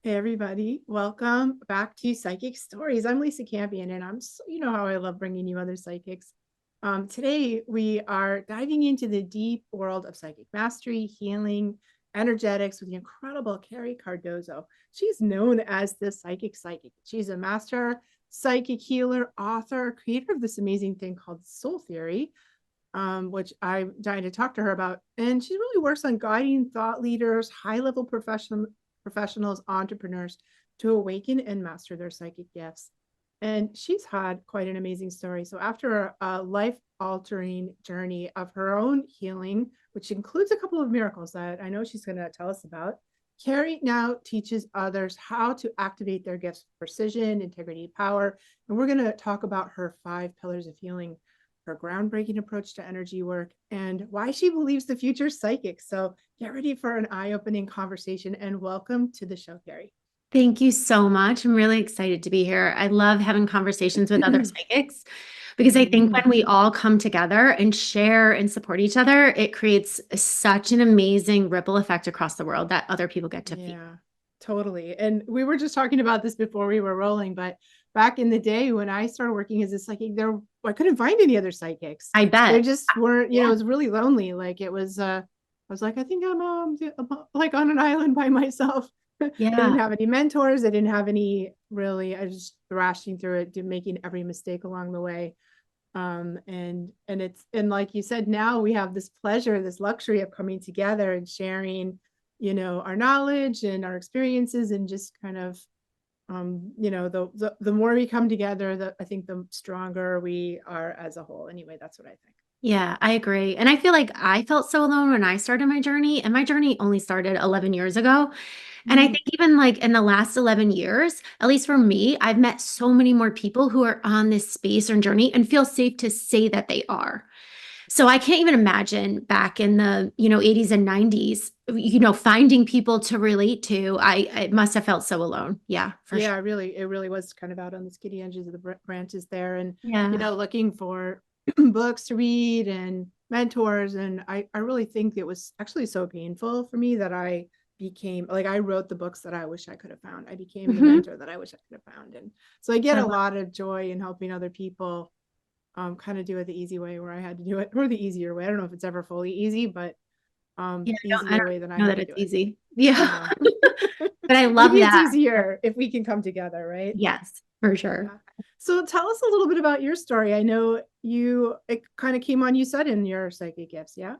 Hey everybody, welcome back to Psychic Stories. I'm Lisa Campion, and you know how I love bringing you other psychics. Today we are diving into the deep world of psychic mastery, healing, energetics with the incredible Carrie Cardozo. She's known as the Psychic. She's a master psychic healer, author, creator of this amazing thing called Soul Theory, which I'm dying to talk to her about. And she really works on guiding thought leaders, high-level professionals, entrepreneurs to awaken and master their psychic gifts. And she's had quite an amazing story. So after a life-altering journey of her own healing, which includes a couple of miracles that I know she's going to tell us about, Carrie now teaches others how to activate their gifts with precision, integrity, power. And we're going to talk about her 5 pillars of healing, her groundbreaking approach to energy work, and why she believes the future is psychic. So get ready for an eye-opening conversation, and welcome to the show, Carrie. Thank you so much. I'm really excited to be here. I love having conversations with other psychics because I think Mhm. when we all come together and share and support each other, it creates such an amazing ripple effect across the world that other people get to feel. Yeah, totally. And we were just talking about this before we were rolling, but back in the day when I started working as a psychic, I couldn't find any other psychics. I There bet. just weren't, it Yeah. was really lonely. Like I was like, I think I'm like on an island by myself. I didn't Yeah. have any mentors. I didn't have any really, I was just thrashing through it, making every mistake along the way. And like you said, now we have this pleasure, this luxury of coming together and sharing, our knowledge and our experiences, and just kind of, the more we come together, I think the stronger we are as a whole. Anyway, that's what I think. Yeah, I agree. And I feel like I felt so alone when I started my journey, and my journey only started 11 years ago. And I Mm. think even like in the last 11 years, at least for me, I've met so many more people who are on this space or journey and feel safe to say that they are. So I can't even imagine back in the, 80s and 90s, finding people to relate to. I must have felt so alone. Yeah, for sure. Yeah, it really was kind of out on the skinny edges of the branches there, and Yeah. looking for books to read and mentors. And I really think it was actually so painful for me that I became like, I wrote the books that I wish I could have found. I became the Hmm. mentor that I wish I could have found. And so I get I a love, lot of joy in helping other people kind of do it the easy way, where I had to do it, or the easier way. I don't know if it's ever fully easy, but yeah, I easier don't way than I know had that to it's do it. easy. I Yeah. know. But I love Maybe it's that. easier if we can come together, right? Yes, for sure. Yeah. So tell us a little bit about your story. I know it kind of came on you said in your psychic gifts, yeah?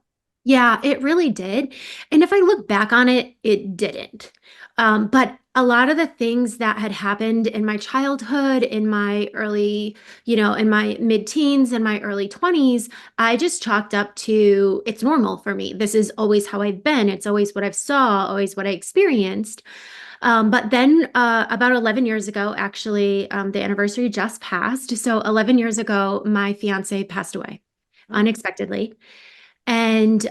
Yeah, it really did. And if I look back on it, it didn't. But a lot of the things that had happened in my childhood, in my early, in my mid-teens and my early 20s, I just chalked up to it's normal for me. This is always how I've been. It's always what I've saw, always what I experienced. But then about 11 years ago, actually, the anniversary just passed. So 11 years ago, my fiance passed away Oh. unexpectedly. And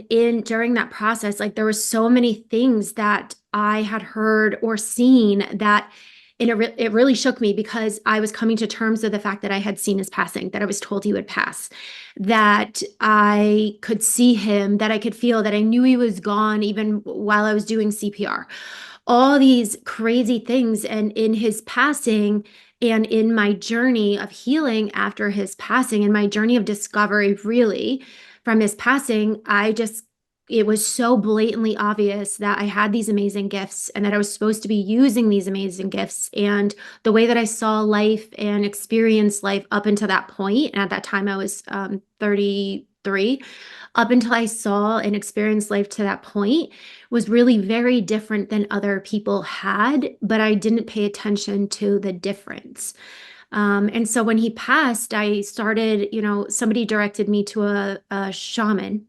in during that process, like there were so many things that I had heard or seen that it really shook me because I was coming to terms with the fact that I had seen his passing, that I was told he would pass, that I could see him, that I could feel, that I knew he was gone even while I was doing CPR. All these crazy things. And in his passing, and in my journey of healing after his passing, and my journey of discovery, really, from his passing, it was so blatantly obvious that I had these amazing gifts and that I was supposed to be using these amazing gifts. And the way that I saw life and experienced life up until that point, and at that time I was 33, up until I saw and experienced life to that point was really very different than other people had, but I didn't pay attention to the difference. And so when he passed, I started, somebody directed me to a shaman.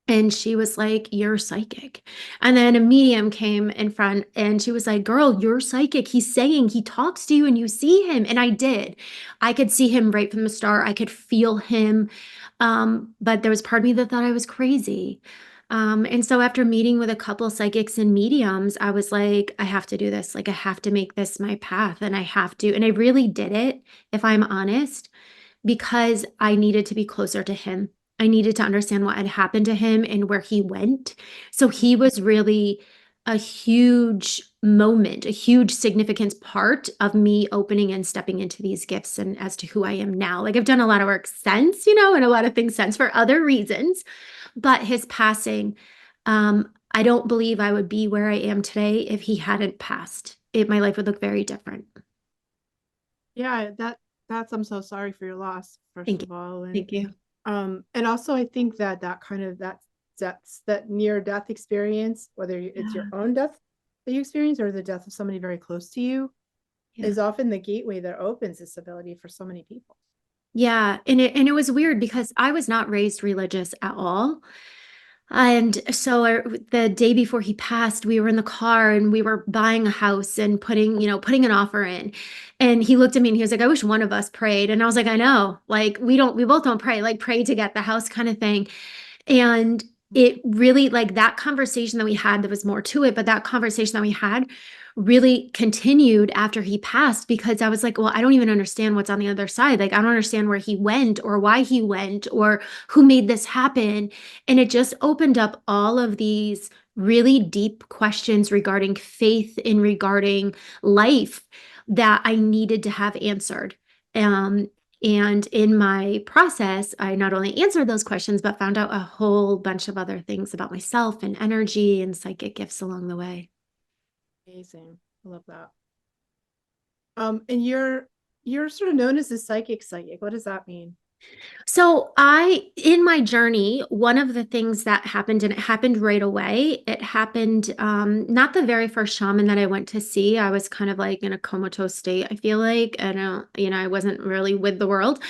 And she was like, "You're psychic." And then a medium came in front and she was like, "Girl, you're psychic. He's saying he talks to you and you see him." And I did. I could see him right from the start. I could feel him. But there was part of me that thought I was crazy. And so after meeting with a couple psychics and mediums, I was like, I have to do this. Like, I have to make this my path and I have to. And I really did it, if I'm honest, because I needed to be closer to him. I needed to understand what had happened to him and where he went. So he was really a huge moment, a huge significant part of me opening and stepping into these gifts and as to who I am now. Like I've done a lot of work since, and a lot of things since for other reasons, but his passing, I don't believe I would be where I am today if he hadn't passed. My life would look very different. Yeah, that's I'm so sorry for your loss, first Thank you. of all. Thank you. And also I think that that kind of that near death experience, whether it's your Yeah. own death that you experience or the death of somebody very close to you, Yeah. is often the gateway that opens this ability for so many people. Yeah. And it was weird because I was not raised religious at all. And so the day before he passed, we were in the car and we were buying a house and putting an offer in. And he looked at me and he was like, I wish one of us prayed. And I was like, I know, like we both don't pray, like pray to get the house kind of thing. And it really, like that conversation that we had, there was more to it, but that conversation that we had really continued after he passed because I was like, well, I don't even understand what's on the other side. Like, I don't understand where he went or why he went or who made this happen. And it just opened up all of these really deep questions regarding faith and regarding life that I needed to have answered. Um, and in my process, I not only answered those questions, but found out a whole bunch of other things about myself and energy and psychic gifts along the way. Amazing. I love that. And you're sort of known as a psychic. What does that mean? So, in my journey, one of the things that happened, and it happened right away, it happened not the very first shaman that I went to see. I was kind of like in a comatose state, I feel like, and I wasn't really with the world.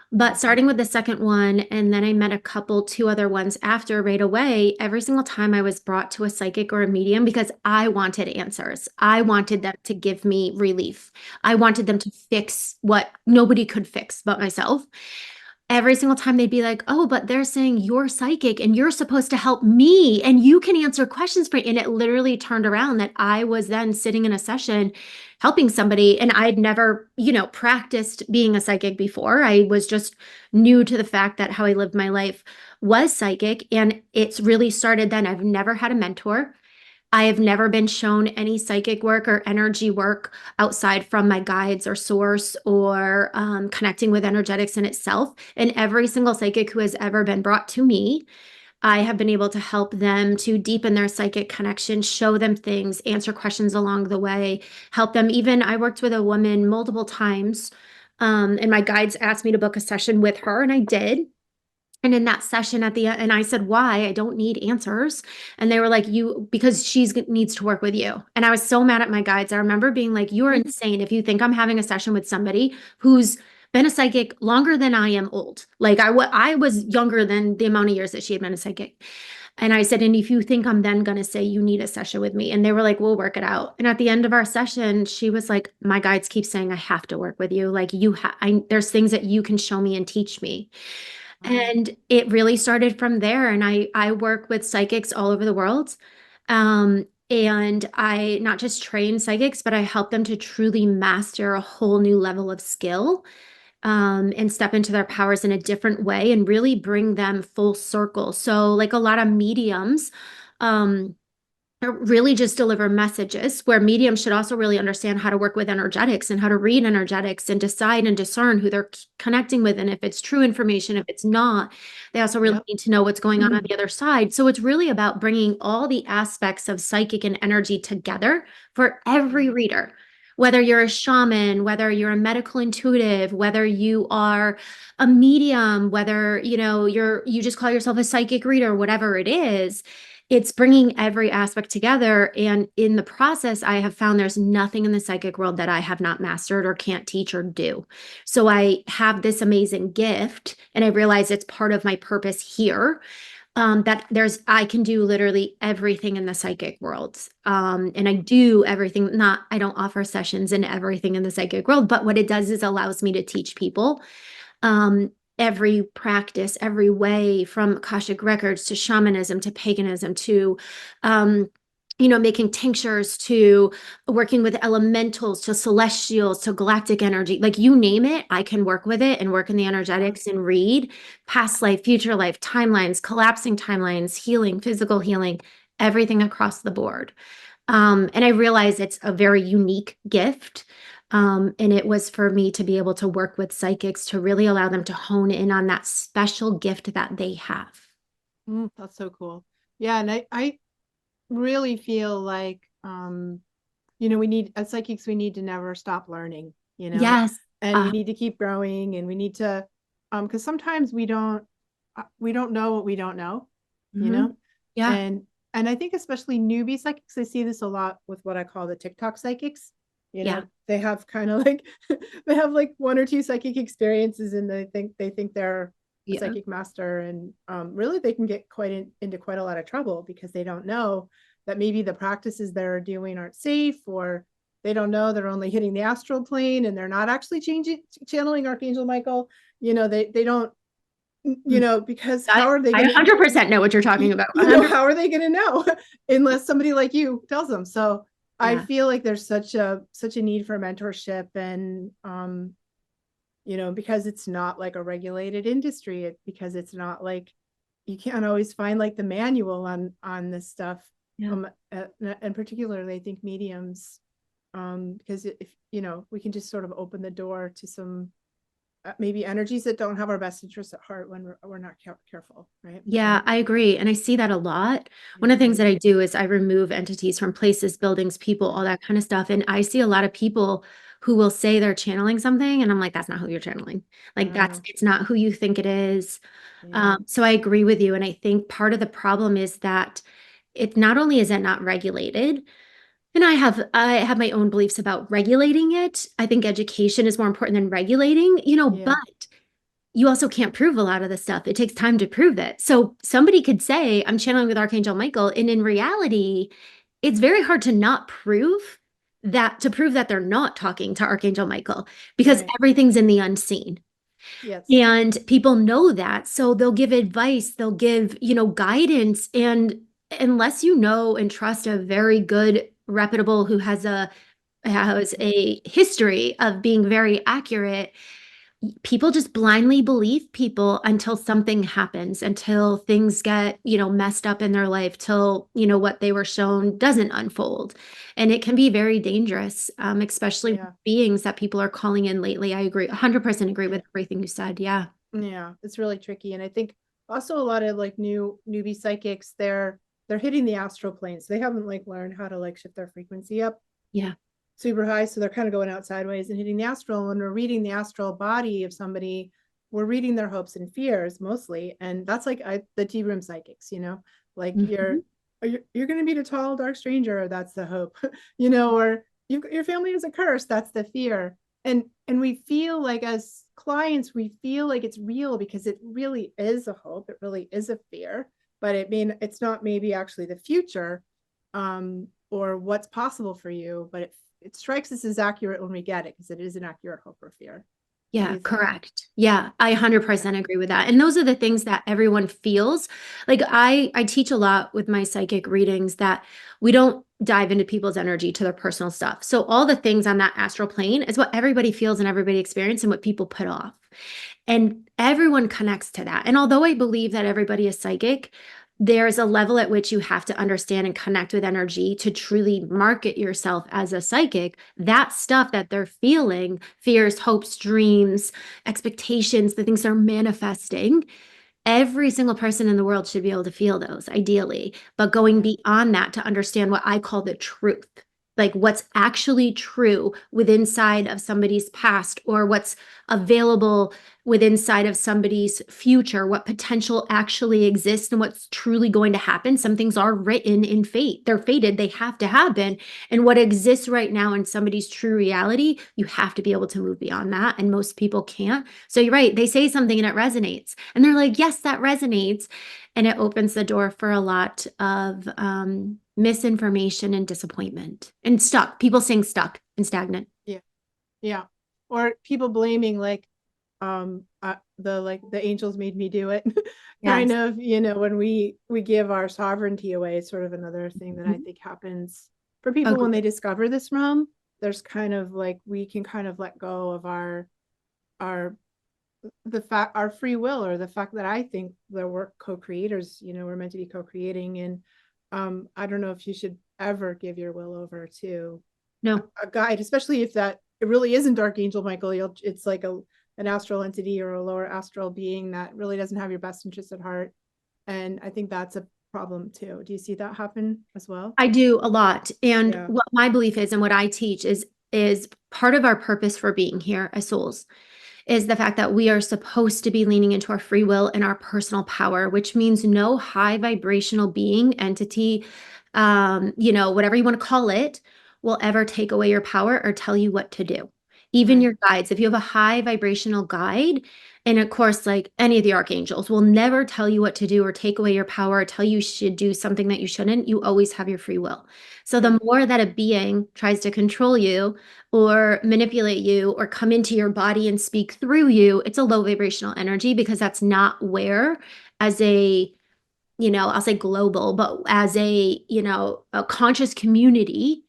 But Mhm. starting with the second one, and then I met two other ones after right away, every single time I was brought to a psychic or a medium because I wanted answers. I wanted them to give me relief. I wanted them to fix what nobody could fix but myself. Every single time they'd be like, oh, but they're saying you're psychic and you're supposed to help me and you can answer questions for me. And it literally turned around that I was then sitting in a session helping somebody and I'd never, practiced being a psychic before. I was just new to the fact that how I lived my life was psychic. And it's really started then. I've never had a mentor. I have never been shown any psychic work or energy work outside from my guides or source or connecting with energetics in itself. And every single psychic who has ever been brought to me, I have been able to help them to deepen their psychic connection, show them things, answer questions along the way, help them. Even I worked with a woman multiple times, and my guides asked me to book a session with her, and I did. And in that session at the end, and I said, why? I don't need answers. And they were like, because she's needs to work with you. And I was so mad at my guides. I remember being like, you are insane if you think I'm having a session with somebody who's been a psychic longer than I am old. Like I was younger than the amount of years that she had been a psychic. And I said, and if you think I'm then going to say you need a session with me, and they were like, we'll work it out. And at the end of our session, she was like, my guides keep saying I have to work with you. Like there's things that you can show me and teach me. Wow. And it really started from there. And I work with psychics all over the world. And I not just train psychics, but I help them to truly master a whole new level of skill, and step into their powers in a different way and really bring them full circle. So, like a lot of mediums, um, really just deliver messages where mediums should also really understand how to work with energetics and how to read energetics and decide and discern who they're connecting with and if it's true information, if it's not. They also really Yep. need to know what's going on the other side. So it's really about bringing all the aspects of psychic and energy together for every reader. Whether you're a shaman, whether you're a medical intuitive, whether you are a medium, whether you just call yourself a psychic reader, whatever it is, it's bringing every aspect together. And in the process, I have found there's nothing in the psychic world that I have not mastered or can't teach or do. So I have this amazing gift, and I realize it's part of my purpose here. That I can do literally everything in the psychic world. And I do everything, I don't offer sessions in everything in the psychic world, but what it does is allows me to teach people um, every practice, every way from Akashic records to shamanism to paganism to, making tinctures to working with elementals to celestials to galactic energy. Like you name it, I can work with it and work in the energetics and read past life, future life, timelines, collapsing timelines, healing, physical healing, everything across the board. And I realize it's a very unique gift. And it was for me to be able to work with psychics to really allow them to hone in on that special gift that they have. That's so cool. Yeah, and I really feel like we need as psychics, we need to never stop learning, Yes. and we need to keep growing, and we need to because sometimes we don't know what we don't know, you Mhm. know, Yeah. and I think especially newbie psychics, I see this a lot with what I call the TikTok psychics. Yeah. They have kind of like they have like one or two psychic experiences, and they think they're a Yeah. psychic master, and really they can get into quite a lot of trouble because they don't know that maybe the practices they're doing aren't safe, or they don't know they're only hitting the astral plane and they're not actually channeling Archangel Michael. They don't, Mm. because I, how are they I going to, 100% know what you're talking about. 100. how are they going to know unless somebody like you tells them? So I Yeah. feel like there's such a need for mentorship, and because it's not like a regulated industry, because it's not like you can't always find like the manual on this stuff. Yeah. And particularly I think mediums, because if we can just sort of open the door to some maybe energies that don't have our best interests at heart when we're not careful, right? Yeah, So I agree. And I see that a lot. One of yeah, the things that I do is I remove entities from places, buildings, people, all that kind of stuff. And I see a lot of people who will say they're channeling something. And I'm like, that's not who you're channeling. Like, uh, it's not who you think it is. yeah, So I agree with you. And I think part of the problem is that it not only is it not regulated, and I have my own beliefs about regulating it. I think education is more important than regulating, yeah, but you also can't prove a lot of the stuff. It takes time to prove it. So somebody could say, I'm channeling with Archangel Michael. And in reality, it's very hard to not prove that they're not talking to Archangel Michael because right, everything's in the unseen. yes, And people know that. So they'll give advice, they'll give, guidance. And unless you know and trust a very good, reputable who has a history of being very accurate, people just blindly believe people until something happens, until things get, messed up in their life, till, what they were shown doesn't unfold. And it can be very dangerous, especially with yeah, beings that people are calling in lately. I agree, 100% agree yeah, with everything you said. Yeah. yeah. It's really tricky, and I think also a lot of like newbie psychics, they're hitting the astral planes. They haven't like learned how to like shift their frequency up Yeah. super high. So they're kind of going out sideways and hitting the astral. When we're reading the astral body of somebody, we're reading their hopes and fears mostly. And that's like the tea room psychics, like Mhm. you're going to meet a tall, dark stranger. That's the hope, or your family is a curse. That's the fear. And we feel like as clients, we feel like it's real because it really is a hope. It really is a fear, but it's not maybe actually the future, or what's possible for you, but it strikes us as accurate when we get it because it is an accurate hope or fear. What do Yeah, you think? correct. Yeah, I 100% agree with that. And those are the things that everyone feels. Like I teach a lot with my psychic readings that we don't dive into people's energy to their personal stuff. So all the things on that astral plane is what everybody feels and everybody experiences and what people put off. And everyone connects to that. And although I believe that everybody is psychic, there's a level at which you have to understand and connect with energy to truly market yourself as a psychic. That stuff that they're feeling, fears, hopes, dreams, expectations, the things they're manifesting, every single person in the world should be able to feel those, ideally. But going Yeah, beyond that to understand what I call the truth, like what's actually true within inside of somebody's past, or what's available within inside of somebody's future, what potential actually exists and what's truly going to happen. Some things are written in fate. They're fated, they have to happen. And what exists right now in somebody's true reality, you have to be able to move beyond that. And most people can't. So you're right. They say something and it resonates. And they're like, yes, that resonates. And it opens the door for a lot of misinformation and disappointment and stuck. People saying stuck and stagnant. yeah, yeah. Or people blaming like the angels made me do it. Kind Yes. of, when we give our sovereignty away. It's sort of another thing that I Mhm. think happens for people when they Agree. discover this realm. There's kind of like we can kind of let go of our the fact our free will, or the fact that I think that we're co-creators, we're meant to be co-creating, and I don't know if you should ever give your will over to No, a guide, especially if that it really isn't Archangel Michael. It's like an astral entity or a lower astral being that really doesn't have your best interest at heart. And I think that's a problem too. Do you see that happen as well? I do a lot. And Yeah. what my belief is and what I teach is part of our purpose for being here as souls is the fact that we are supposed to be leaning into our free will and our personal power, which means no high vibrational being, entity, whatever you want to call it, will ever take away your power or tell you what to do. Even Right. your guides, if you have a high vibrational guide, and of course, like any of the archangels, will never tell you what to do or take away your power or tell you should do something that you shouldn't. You always have your free will. So Yeah. the more that a being tries to control you, or manipulate you or come into your body and speak through you, it's a low vibrational energy because that's not where, as a, I'll say global, but as a conscious community,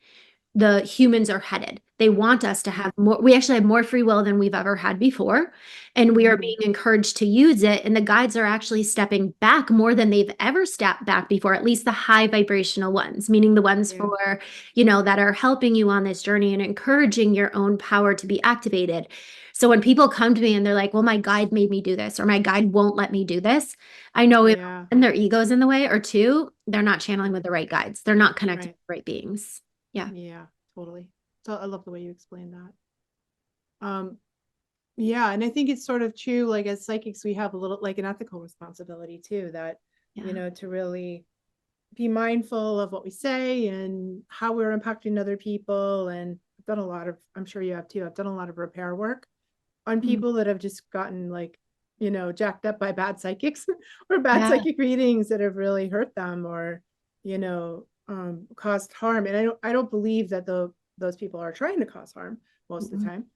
the humans are headed. They want us to have more. We actually have more free will than we've ever had before. And we are Mm-hmm. being encouraged to use it. And the guides are actually stepping back more than they've ever stepped back before, at least the high vibrational ones, meaning the ones Yeah. for, that are helping you on this journey and encouraging your own power to be activated. So when people come to me and they're like, well, my guide made me do this, or my guide won't let me do this, I know either Yeah. one, their ego's in the way, or two, they're not channeling with the right guides. They're not connecting Right. with the right beings. Yeah. Yeah. Totally. So I love the way you explain that. Yeah, and I think it's sort of true, like as psychics, we have a little like an ethical responsibility too, that, Yeah. to really be mindful of what we say and how we're impacting other people. And I've done a lot of, I'm sure you have too, I've done a lot of repair work on Mhm. people that have just gotten like, jacked up by bad psychics or bad Yeah. psychic readings that have really hurt them or, caused harm. And I don't believe that those people are trying to cause harm most of the Mhm. time.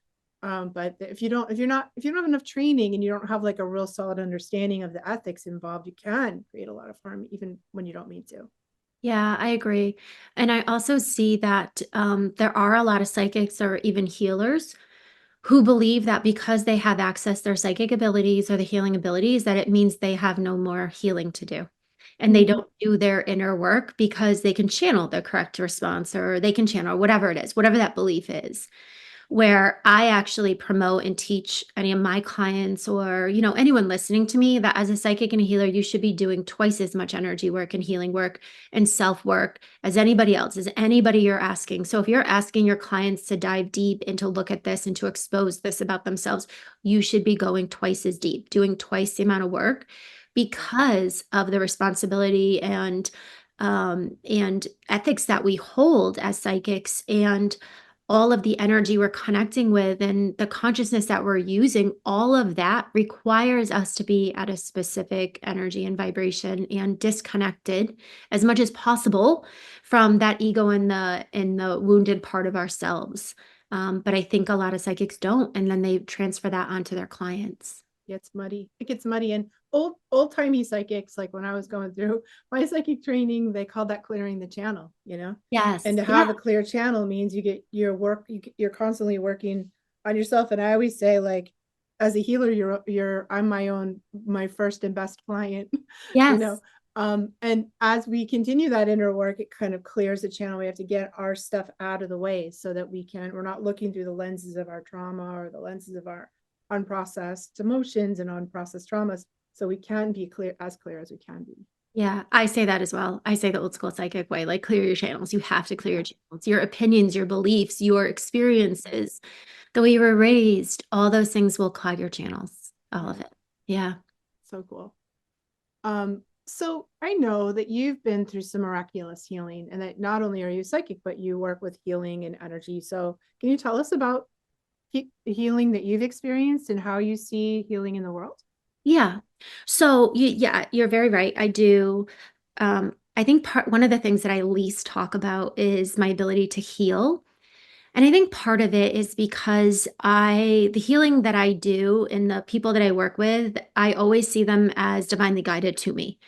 But if you don't have enough training and you don't have like a real solid understanding of the ethics involved, you can create a lot of harm even when you don't mean to. Yeah, I agree. And I also see that there are a lot of psychics or even healers who believe that because they have access their psychic abilities or the healing abilities, that it means they have no more healing to do. And they Mhm. don't do their inner work because they can channel the correct response or they can channel whatever it is, whatever that belief is. Where I actually promote and teach any of my clients or, anyone listening to me that as a psychic and a healer, you should be doing twice as much energy work and healing work and self work as anybody else, as anybody you're asking. So if you're asking your clients to dive deep and to look at this and to expose this about themselves, you should be going twice as deep, doing twice the amount of work Yeah. because of the responsibility and ethics that we hold as psychics and all of the energy we're connecting with and the consciousness that we're using, all of that requires us to be at a specific energy and vibration and disconnected as much as possible from that ego and the wounded part of ourselves. But I think a lot of psychics don't, and then they transfer that onto their clients. Gets muddy. It gets muddy. And old timey psychics, like when I was going through my psychic training, they called that clearing the channel. And Yes. to Yeah. have a clear channel means you get your work, you're constantly working on yourself. And I always say, like, as a healer, I'm my first and best client, you know. Yes. And as we continue that inner work, it kind of clears the channel. We have to get our stuff out of the way so that we're not looking through the lenses of our trauma or the lenses of our unprocessed emotions and unprocessed traumas, so we can be clear as we can be. Yeah, I say that as well. I say the old school psychic way, like clear your channels. You have to clear your Yeah. channels, your opinions, your beliefs, your experiences, the way you were raised, all those things will clog your channels, all of Yeah. it. Yeah. So cool. So I know that you've been through some miraculous healing and that not only are you psychic, but you work with healing and energy. So can you tell us about healing that you've experienced and how you see healing in the world? Yeah. So yeah, you're very right. I do. I think one of the things that I least talk about is my ability to heal. And I think part of it is because the healing that I do and the people that I work with, I always see them as divinely guided to me.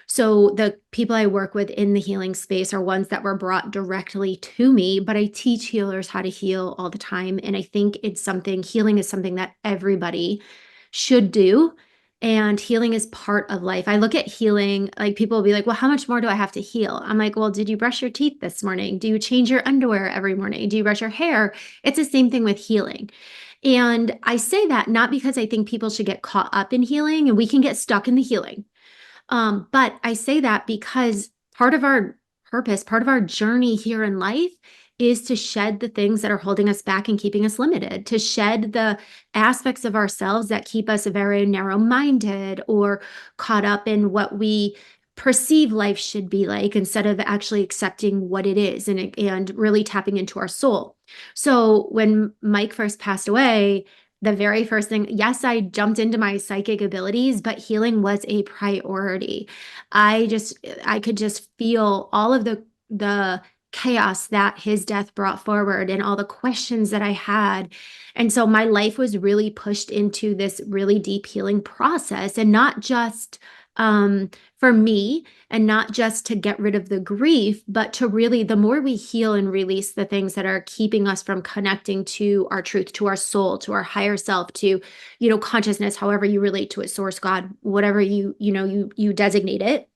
So the people I work with in the healing space are ones that were brought directly to me, but I teach healers how to heal all the time. And I think healing is something that everybody should do And healing is part of life. I look at healing, like people will be like, well, how much more do I have to heal? I'm like, well, did you brush your teeth this morning? Do you change your underwear every morning? Do you brush your hair? It's the same thing with healing. And I say that not because I think people should get caught up in healing and we can get stuck in the healing. But I say that because part of our purpose, part of our journey here in life is to shed the things that are holding us back and keeping us limited, to shed the aspects of ourselves that keep us very narrow minded or caught up in what we perceive life should be like instead of actually accepting what it is and really tapping into our soul. So when Mike first passed away, the very first thing, yes, I jumped into my psychic abilities, but healing was a priority. I could just feel all of the chaos that his death brought forward and all the questions that I had. And so my life was really pushed into this really deep healing process, and not just for me, and not just to get rid of the grief, but to really, the more we heal and release the things that are keeping us from connecting to our truth, to our soul, to our higher self, to, consciousness, however you relate to it, source, God, whatever you designate it.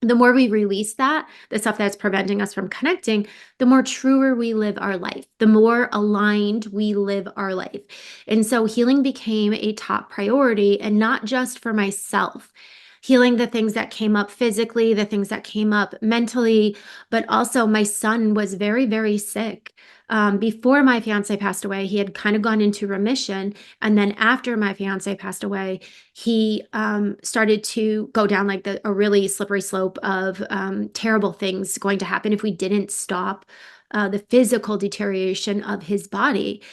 The more we release that, the stuff that's preventing us from connecting, the more truer we live our life, the more aligned we live our life. And so healing became a top priority, and not just for myself. Healing the things that came up physically, the things that came up mentally, but also my son was very, very sick. Before my fiance passed away, he had kind of gone into remission. And then after my fiance passed away, he started to go down like a really slippery slope of terrible things going to happen if we didn't stop the physical deterioration of his body.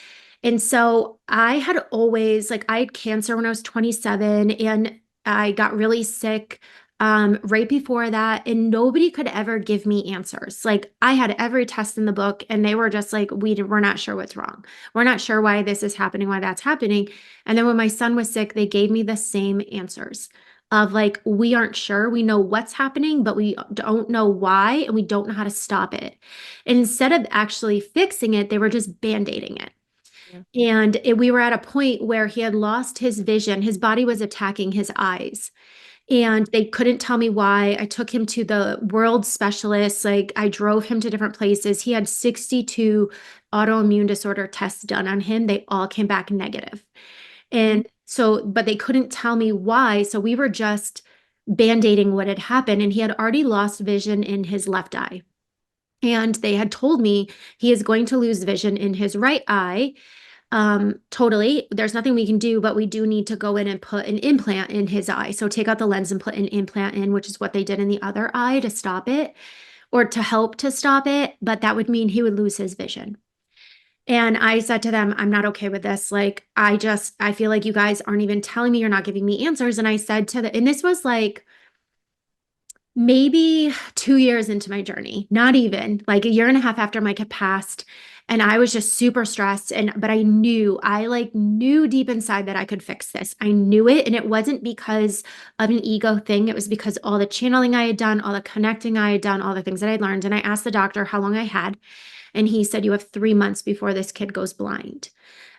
And so I had always, like, I had cancer when I was 27, and I got really sick right before that, and nobody could ever give me answers. Like, I had every test in the book, and they were just like, we're not sure what's wrong. We're not sure why this is happening, why that's happening. And then when my son was sick, they gave me the same answers of like, we aren't sure. We know what's happening, but we don't know why, and we don't know how to stop it. And instead of actually fixing it, they were just band-aiding it. Yeah. And we were at a point where he had lost his vision. His body was attacking his eyes. And they couldn't tell me why. I took him to the world specialists. Like, I drove him to different places. He had 62 autoimmune disorder tests done on him. They all came back negative. Mhm. And so, but they couldn't tell me why. So we were just band-aiding what had happened. And he had already lost vision in his left eye. And they had told me he is going to lose vision in his right eye. Totally. There's nothing we can do, but we do need to go in and put an implant in his eye. So take out the lens and put an implant in, which is what they did in the other eye to stop it or to help to stop it. But that would mean he would lose his vision. And I said to them, I'm not okay with this. Like, I feel like you guys aren't even telling me, you're not giving me answers. And I said and this was like maybe 2 years into my journey, not even like a year and a half after Mike had passed. And I was just super stressed. But I knew deep inside that I could fix this. I knew it. And it wasn't because of an ego thing. It was because all the channeling I had done, all the connecting I had done, all the things that I'd learned. And I asked the doctor how long I had. And he said, you have 3 months before this kid goes blind.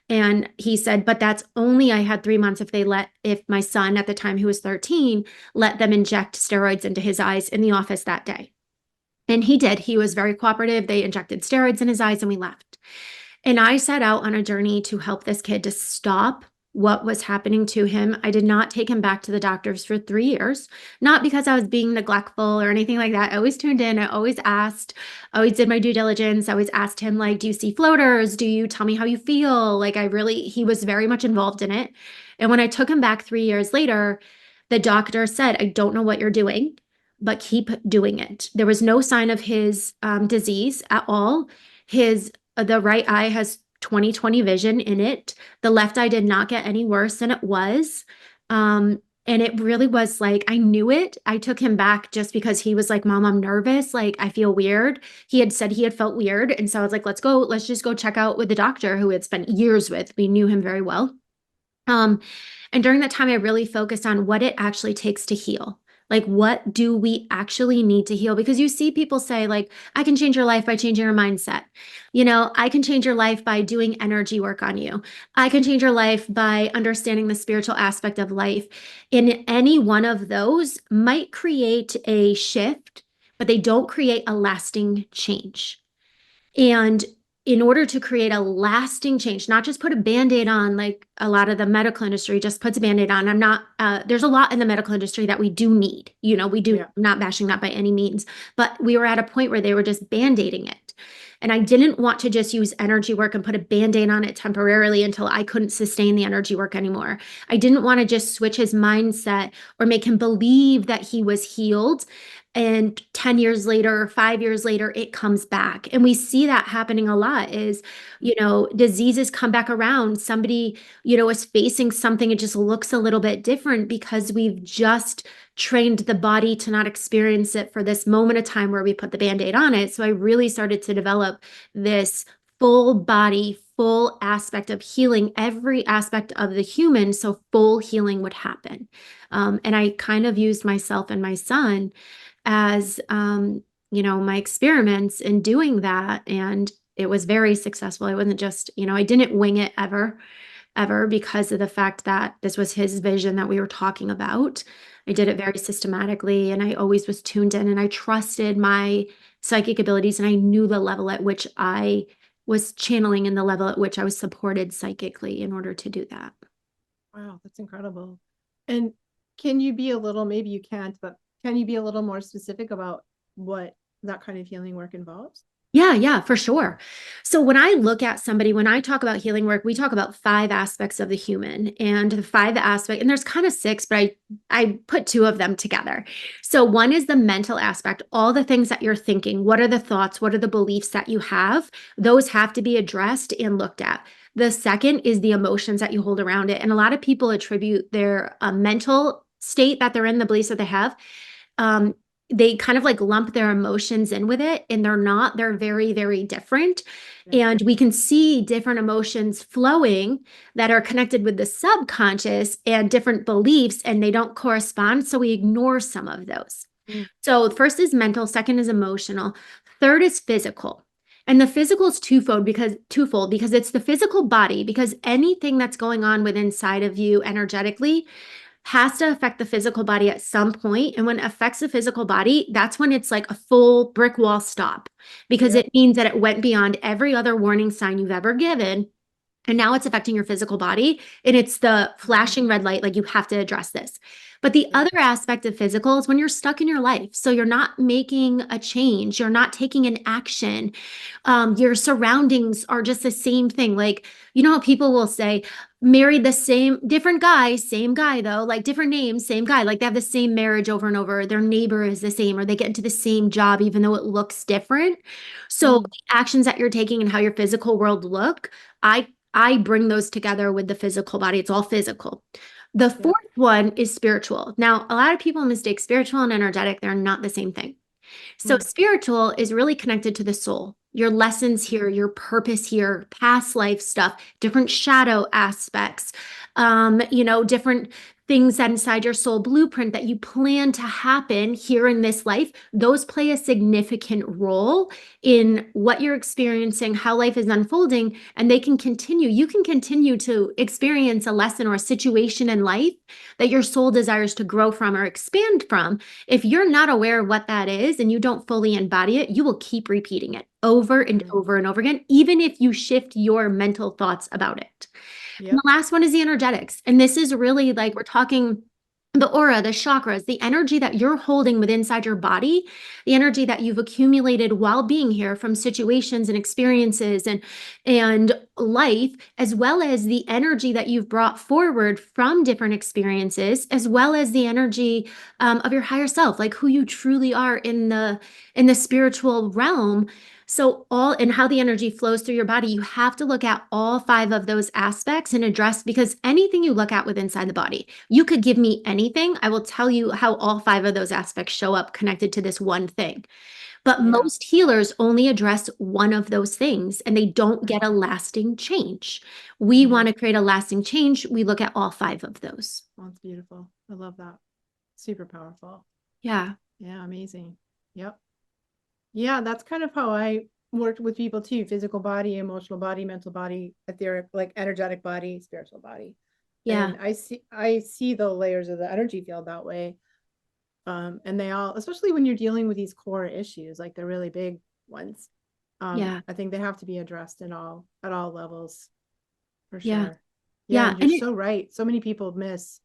And he said, but that's only, I had 3 months if my son at the time, who was 13, let them inject steroids into his eyes in the office that day. And he did. He was very cooperative. They injected steroids in his eyes and we left. And I set out on a journey to help this kid to stop what was happening to him. I did not take him back to the doctors for 3 years, not because I was being neglectful or anything like that. I always tuned in. I always asked, I always did my due diligence. I always asked him, like, do you see floaters? Do you tell me how you feel? Like, he was very much involved in it. And when I took him back 3 years later, the doctor said, I don't know what you're doing, but keep doing it. There was no sign of his disease at all. The right eye has 20/20 vision in it. The left eye did not get any worse than it was. And it really was like, I knew it. I took him back just because he was like, Mom, I'm nervous. Like, I feel weird. He had said he had felt weird. And so I was like, let's just go check out with the doctor who had spent years with. We knew him very well. And during that time, I really focused on what it actually takes to heal. Like, what do we actually need to heal? Because you see people say, like, I can change your life by changing your mindset. I can change your life by doing energy work on you. I can change your life by understanding the spiritual aspect of life. And any one of those might create a shift, but they don't create a lasting change. And in order to create a lasting change, not just put a band-aid on, like a lot of the medical industry just puts a band-aid on. There's a lot in the medical industry that we do need. We do, Yeah. I'm not bashing that by any means, but we were at a point where they were just band-aiding it. And I didn't want to just use energy work and put a band-aid on it temporarily until I couldn't sustain the energy work anymore. I didn't want to just switch his mindset or make him believe that he was healed and 10 years later or 5 years later it comes back. And we see that happening a lot is diseases come back around. Somebody is facing something, it just looks a little bit different because we've just trained the body to not experience it for this moment of time where we put the band-aid on it. So I really started to develop this full body, full aspect of healing every aspect of the human, so full healing would happen. And I kind of used myself and my son as my experiments in doing that, and it was very successful. I wasn't just, I didn't wing it ever because of the fact that this was his vision that we were talking about. I did it very systematically, and I always was tuned in, and I trusted my psychic abilities, and I knew the level at which I was channeling and the level at which I was supported psychically in order to do that. Wow, that's incredible. And can you be a little, maybe you can't, but can you be a little more specific about what that kind of healing work involves? Yeah, for sure. So when I look at somebody, when I talk about healing work, we talk about 5 aspects of the human, and the 5 aspect, and there's kind of 6, but I put 2 of them together. So one is the mental aspect, all the things that you're thinking. What are the thoughts? What are the beliefs that you have? Those have to be addressed and looked at. The second is the emotions that you hold around it. And a lot of people attribute their mental state that they're in, the beliefs that they have, um, they kind of like lump their emotions in with it, and they're not. They're very, very different. Yeah. And we can see different emotions flowing that are connected with the subconscious and different beliefs, and they don't correspond. So we ignore some of those. Mm. So first is mental, second is emotional, third is physical. And the physical is twofold because it's the physical body, because anything that's going on within inside of you energetically has to affect the physical body at some point. And when it affects the physical body, that's when it's like a full brick wall stop, because Yep. it means that it went beyond every other warning sign you've ever given. And now it's affecting your physical body. And it's the flashing red light, like you have to address this. But the Yeah. other aspect of physical is when you're stuck in your life. So you're not making a change, you're not taking an action. Your surroundings are just the same thing. Like, how people will say, married the different guy, same guy though, like different names, same guy. Like they have the same marriage over and over. Their neighbor is the same, or they get into the same job, even though it looks different. So Mm. the actions that you're taking and how your physical world look, I bring those together with the physical body. It's all physical. The Yeah. fourth one is spiritual. Now, a lot of people mistake spiritual and energetic. They're not the same thing. So Mm. spiritual is really connected to the soul, your lessons here, your purpose here, past life stuff, different shadow aspects, different things that inside your soul blueprint that you plan to happen here in this life. Those play a significant role in what you're experiencing, how life is unfolding, and you can continue to experience a lesson or a situation in life that your soul desires to grow from or expand from. If you're not aware of what that is and you don't fully embody it, you will keep repeating it over and Mm. over and over again, even if you shift your mental thoughts about it. And Yep. the last one is the energetics. And this is really like we're talking the aura, the chakras, the energy that you're holding within inside your body, the energy that you've accumulated while being here from situations and experiences and life, as well as the energy that you've brought forward from different experiences, as well as the energy of your higher self, like who you truly are in the spiritual realm. So all and how the energy flows through your body, you have to look at all 5 of those aspects and address, because anything you look at with inside the body, you could give me anything. I will tell you how all 5 of those aspects show up connected to this one thing. But Yeah. most healers only address one of those things and they don't Mm. get a lasting change. We Mhm. want to create a lasting change. We look at all 5 of those. Oh, it's beautiful. I love that. Super powerful. Yeah. Yeah, amazing. Yep. Yeah, that's kind of how I worked with people too, physical body, emotional body, mental body, etheric, like energetic body, spiritual body. Yeah. And I see the layers of the energy field that way. And they all, especially when you're dealing with these core issues, like the really big ones, Yeah. I think they have to be addressed in all at all levels for Yeah. sure. Yeah, Yeah. and you're And it, so right. So many people miss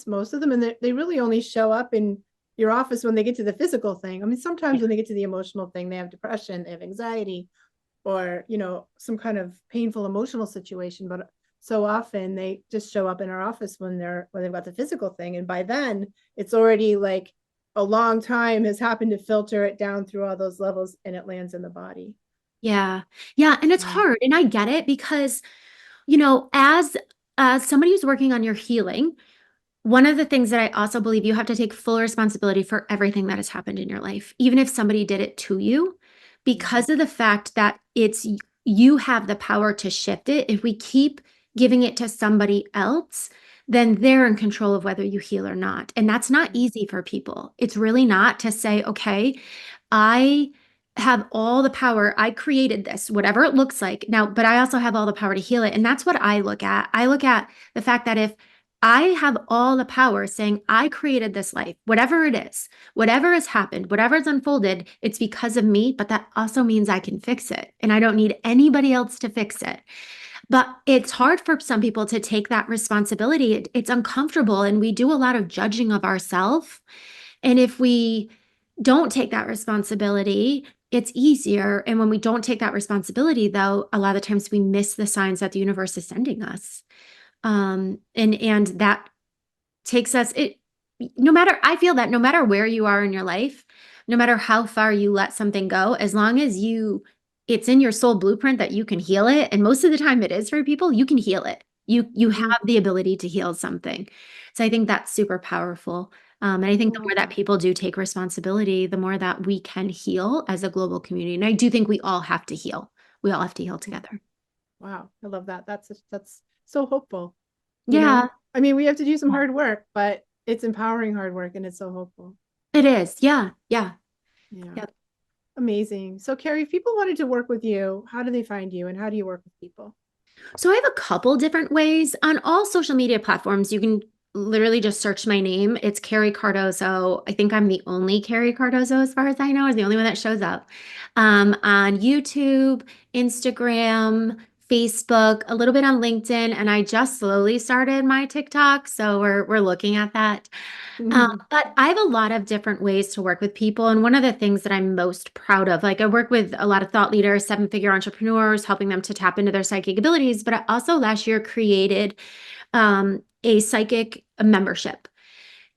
most of them, and they really only show up in your office when they get to the physical thing. I mean, sometimes yeah. when they get to the emotional thing, they have depression, they have anxiety, or some kind of painful emotional situation. But so often they just show up in our office when they've got the physical thing, and by then it's already like a long time has happened to filter it down through all those levels, and it lands in the body. Yeah. Yeah. And it's Yeah. hard. And I get it because, as somebody who's working on your healing, one of the things that I also believe you have to take full responsibility for everything that has happened in your life, even if somebody did it to you, Mm-hmm. because of the fact that you have the power to shift it. If we keep giving it to somebody else, then they're in control of whether you heal or not. And that's not Right. easy for people. It's really not to say, okay, I have all the power. I created this, whatever it looks like now, but I also have all the power to heal it. And that's what I look at. I look at the fact that if I have all the power saying, I created this life, whatever it is, whatever has happened, whatever has unfolded, it's because of me, but that also means I can fix it. And I don't need anybody else to fix it. But it's hard for some people to take that responsibility. It's uncomfortable. And we do a lot of judging of ourselves. And if we don't take that responsibility, it's easier. And when we don't take that responsibility, though, a lot of times we miss the signs that the universe is sending us. And that takes us it no matter I feel that no matter where you are in your life, no matter how far you let something go, as long as it's in your soul blueprint that you can heal it, and most of the time it is for people, you can heal it. You Mm-hmm. have the ability to heal something. So I think that's super powerful. And I think the Cool. more that people do take responsibility, the more that we can heal as a global community. And I do think we all have to heal. We all have to heal together. Wow, I love that. That's so hopeful. You Yeah, know, I mean, we have to do some hard work, but it's empowering hard work, and it's so hopeful. it is. Yeah, yeah. Yeah, Yep. amazing. So, Carrie, if people wanted to work with you, how do they find you, and how do you work with people? So I have a couple different ways on all social media platforms. You can literally just search my name. It's Carrie Cardozo. I think I'm the only Carrie Cardozo, as far as I know, is the only one that shows up. On YouTube, Instagram, Facebook, a little bit on LinkedIn, and I just slowly started my TikTok, so we're looking at that. But I have a lot of different ways to work with people. And one of the things that I'm most proud of, like I work with a lot of thought leaders, seven-figure entrepreneurs, helping them to tap into their psychic abilities. But I also last year created a psychic membership.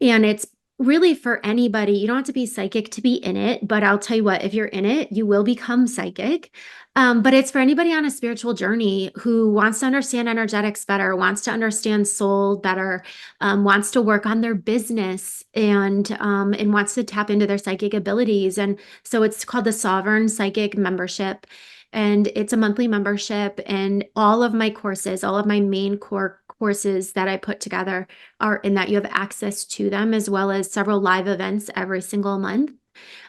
And it's really for anybody. You don't have to be psychic to be in it, but I'll tell you what, if you're in it, you will become psychic. But it's for anybody on a spiritual journey who wants to understand energetics better, wants to understand soul better, wants to work on their business, and wants to tap into their psychic abilities. And so it's called the Sovereign Psychic Membership. And it's a monthly membership, and all of my courses, all of my main core courses that I put together are in that. You have access to them, as well as several live events every single month.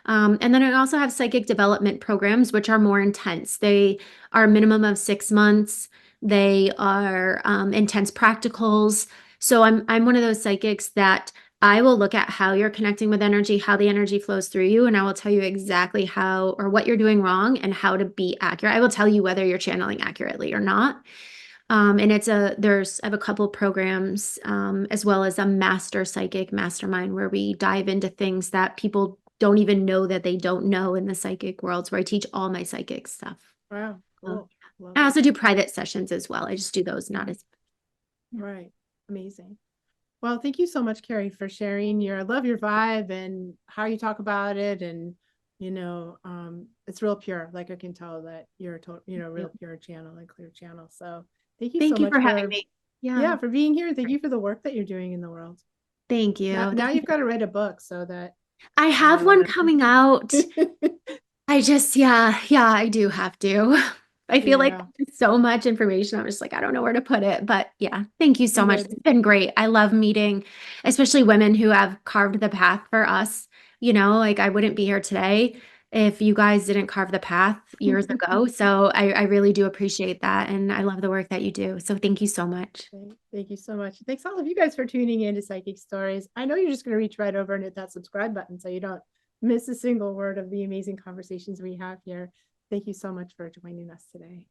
And then I also have psychic development programs, which are more intense. They are a minimum of 6 months. They are intense practicals. So I'm one of those psychics that I will look at how you're connecting with energy, how the energy flows through you, and I will tell you exactly how or what you're doing wrong and how to be accurate. I will tell you whether you're channeling accurately or not. And I have a couple programs, as well as a master psychic mastermind where we dive into things that people don't even know that they don't know in the psychic worlds, where I teach all my psychic stuff. Wow, Um, cool. Love I it. also do private sessions as well. I just do those not Mm, as, yeah. right. Amazing. Well, thank you so much, Carrie, for sharing I love your vibe and how you talk about it. And, it's real pure. Like I can tell that you're a Yeah. real pure channel and clear channel. So thank you so Thank you much for having me. Yeah. yeah, for being here. Thank you for the work that you're doing in the world. Thank Now, you. now you've got to write a book so that I have you, one coming out. I just, yeah, I do have to. I feel like Yeah, there's so much information. I'm just like, I don't know where to put it. But yeah, thank you so much. good. It's been great. I love meeting, especially women who have carved the path for us. Like I wouldn't be here today if you guys didn't carve the path years ago. So I really do appreciate that. And I love the work that you do. So thank you so much. Thank you so much. Thanks all of you guys for tuning in to Psychic Stories. I know you're just going to reach right over and hit that subscribe button so you don't miss a single word of the amazing conversations we have here. Thank you so much for joining us today.